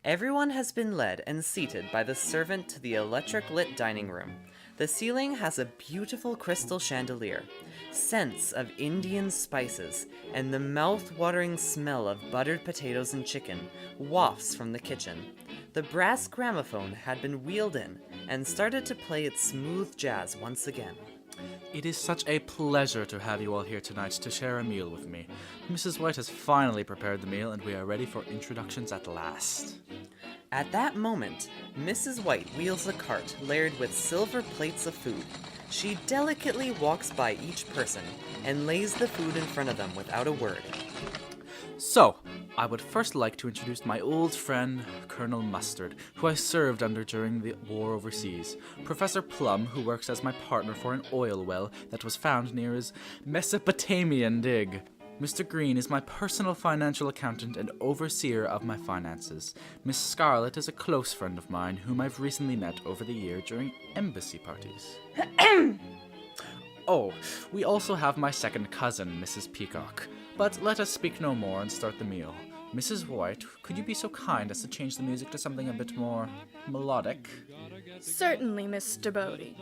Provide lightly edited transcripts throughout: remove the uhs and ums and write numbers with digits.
Everyone has been led and seated by the servant to the electric-lit dining room. The ceiling has a beautiful crystal chandelier, scents of Indian spices, and the mouth-watering smell of buttered potatoes and chicken wafts from the kitchen. The brass gramophone had been wheeled in and started to play its smooth jazz once again. It is such a pleasure to have you all here tonight to share a meal with me. Mrs. White has finally prepared the meal, and we are ready for introductions at last. At that moment, Mrs. White wheels a cart layered with silver plates of food. She delicately walks by each person and lays the food in front of them without a word. So, I would first like to introduce my old friend, Colonel Mustard, who I served under during the war overseas. Professor Plum, who works as my partner for an oil well that was found near his Mesopotamian dig. Mr. Green is my personal financial accountant and overseer of my finances. Miss Scarlet is a close friend of mine whom I've recently met over the year during embassy parties. Oh, we also have my second cousin, Mrs. Peacock. But let us speak no more and start the meal. Mrs. White, could you be so kind as to change the music to something a bit more melodic? Certainly, Mr. Boddy.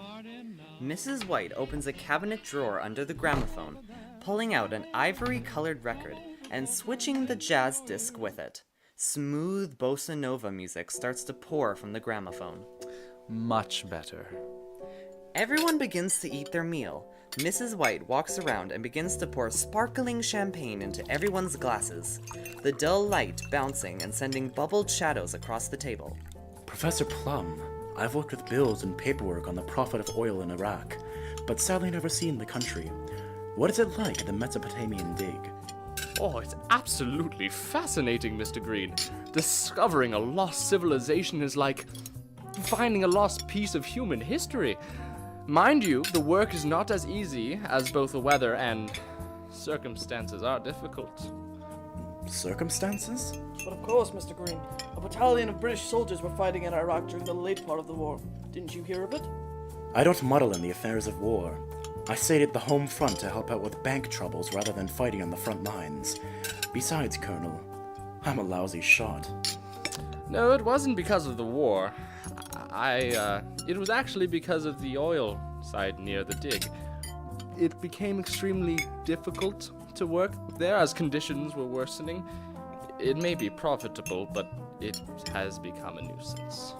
Mrs. White opens a cabinet drawer under the gramophone, pulling out an ivory-colored record and switching the jazz disc with it. Smooth bossa nova music starts to pour from the gramophone. Much better. Everyone begins to eat their meal. Mrs. White walks around and begins to pour sparkling champagne into everyone's glasses, the dull light bouncing and sending bubbled shadows across the table. Professor Plum, I've worked with bills and paperwork on the profit of oil in Iraq, but sadly never seen the country. What is it like at the Mesopotamian dig? Oh, it's absolutely fascinating, Mr. Green. Discovering a lost civilization is like finding a lost piece of human history. Mind you, the work is not as easy as both the weather and circumstances are difficult. Circumstances? But of course, Mr. Green, a battalion of British soldiers were fighting in Iraq during the late part of the war. Didn't you hear of it? I don't muddle in the affairs of war. I stayed at the home front to help out with bank troubles rather than fighting on the front lines. Besides, Colonel, I'm a lousy shot. No, it wasn't because of the war. It was actually because of the oil side near the dig. It became extremely difficult to work there as conditions were worsening. It may be profitable, but it has become a nuisance.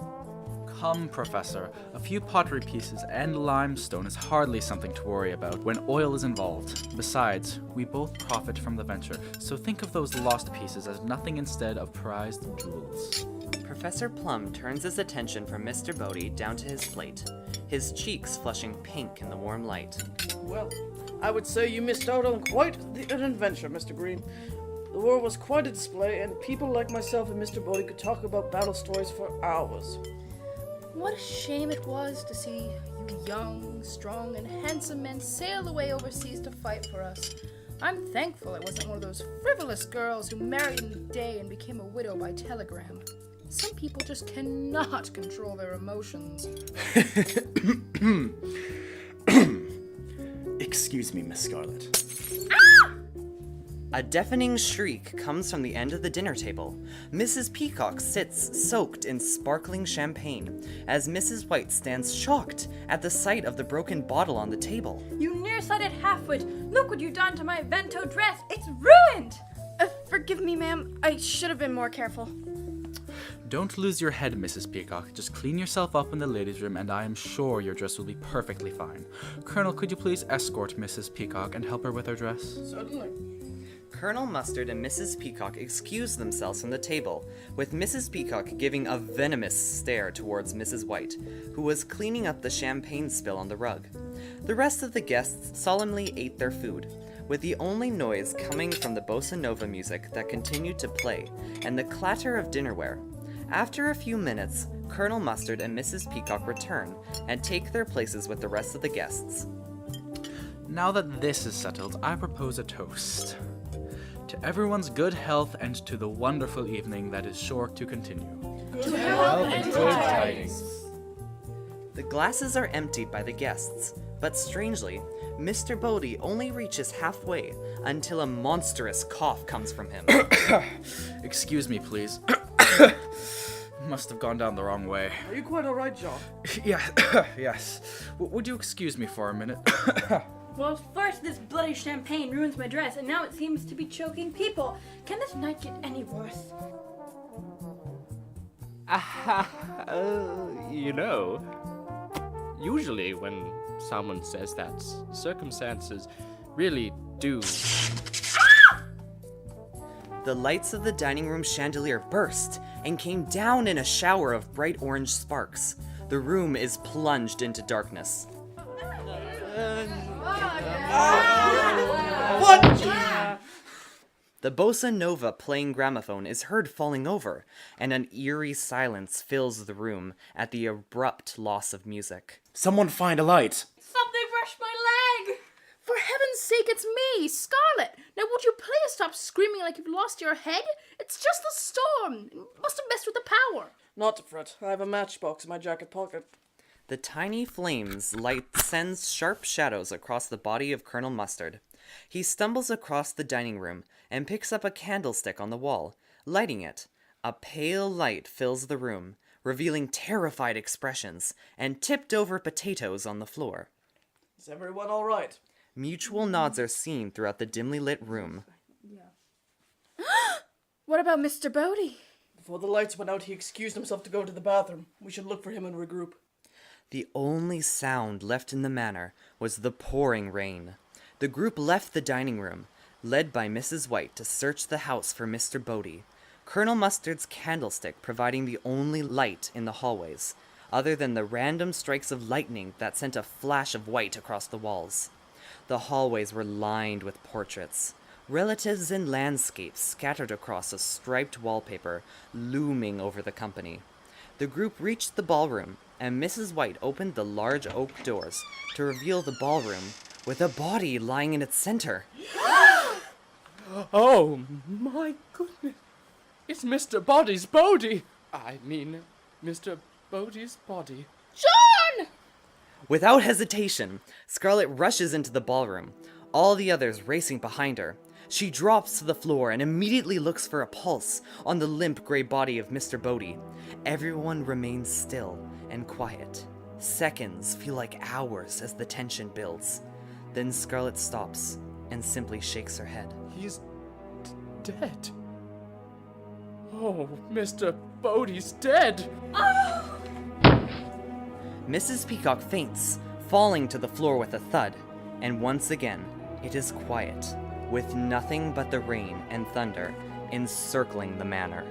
Come, Professor. A few pottery pieces and limestone is hardly something to worry about when oil is involved. Besides, we both profit from the venture, so think of those lost pieces as nothing instead of prized jewels. Professor Plum turns his attention from Mr. Boddy down to his plate, his cheeks flushing pink in the warm light. Well, I would say you missed out on quite an adventure, Mr. Green. The war was quite a display, and people like myself and Mr. Boddy could talk about battle stories for hours. What a shame it was to see you young, strong, and handsome men sail away overseas to fight for us. I'm thankful I wasn't one of those frivolous girls who married in a day and became a widow by telegram. Some people just cannot control their emotions. Excuse me, Miss Scarlet. A deafening shriek comes from the end of the dinner table. Mrs. Peacock sits soaked in sparkling champagne, as Mrs. White stands shocked at the sight of the broken bottle on the table. You nearsighted halfwit! Look what you've done to my vento dress! It's ruined! Forgive me, ma'am. I should have been more careful. Don't lose your head, Mrs. Peacock. Just clean yourself up in the ladies' room, and I am sure your dress will be perfectly fine. Colonel, could you please escort Mrs. Peacock and help her with her dress? Certainly. Colonel Mustard and Mrs. Peacock excuse themselves from the table, with Mrs. Peacock giving a venomous stare towards Mrs. White, who was cleaning up the champagne spill on the rug. The rest of the guests solemnly ate their food, with the only noise coming from the bossa nova music that continued to play, and the clatter of dinnerware. After a few minutes, Colonel Mustard and Mrs. Peacock return and take their places with the rest of the guests. Now that this is settled, I propose a toast. To everyone's good health and to the wonderful evening that is sure to continue. Good health and good tidings. The glasses are emptied by the guests, but strangely, Mr. Boddy only reaches halfway until a monstrous cough comes from him. Excuse me, please. Must have gone down the wrong way. Are you quite alright, John? Yeah, yes. Would you excuse me for a minute? Well, first this bloody champagne ruins my dress, and now it seems to be choking people. Can this night get any worse? You know, usually when someone says that, circumstances really do. The lights of the dining room chandelier burst and came down in a shower of bright orange sparks. The room is plunged into darkness. The bossa nova playing gramophone is heard falling over, and an eerie silence fills the room at the abrupt loss of music. Someone find a light. Something brushed my leg! For heaven's sake, it's me, Scarlet! Now would you please stop screaming like you've lost your head? It's just the storm. It must have messed with the power. Not to fret. I have a matchbox in my jacket pocket. The tiny flame's light sends sharp shadows across the body of Colonel Mustard. He stumbles across the dining room and picks up a candlestick on the wall, lighting it. A pale light fills the room, revealing terrified expressions and tipped-over potatoes on the floor. Is everyone alright? Mutual nods are seen throughout the dimly lit room. What about Mr. Boddy? Before the lights went out, he excused himself to go to the bathroom. We should look for him and regroup. The only sound left in the manor was the pouring rain. The group left the dining room, led by Mrs. White, to search the house for Mr. Boddy, Colonel Mustard's candlestick providing the only light in the hallways, other than the random strikes of lightning that sent a flash of white across the walls. The hallways were lined with portraits, relatives and landscapes scattered across a striped wallpaper looming over the company. The group reached the ballroom, and Mrs. White opened the large oak doors to reveal the ballroom with a body lying in its center. Oh my goodness! It's Mr. Boddy's body! I mean, Mr. Boddy's body. John! Without hesitation, Scarlet rushes into the ballroom, all the others racing behind her. She drops to the floor and immediately looks for a pulse on the limp gray body of Mr. Boddy. Everyone remains still and quiet. Seconds feel like hours as the tension builds. Then Scarlet stops and simply shakes her head. He's dead. Oh, Mr. Boddy's dead! Mrs. Peacock faints, falling to the floor with a thud, and once again, it is quiet, with nothing but the rain and thunder encircling the manor.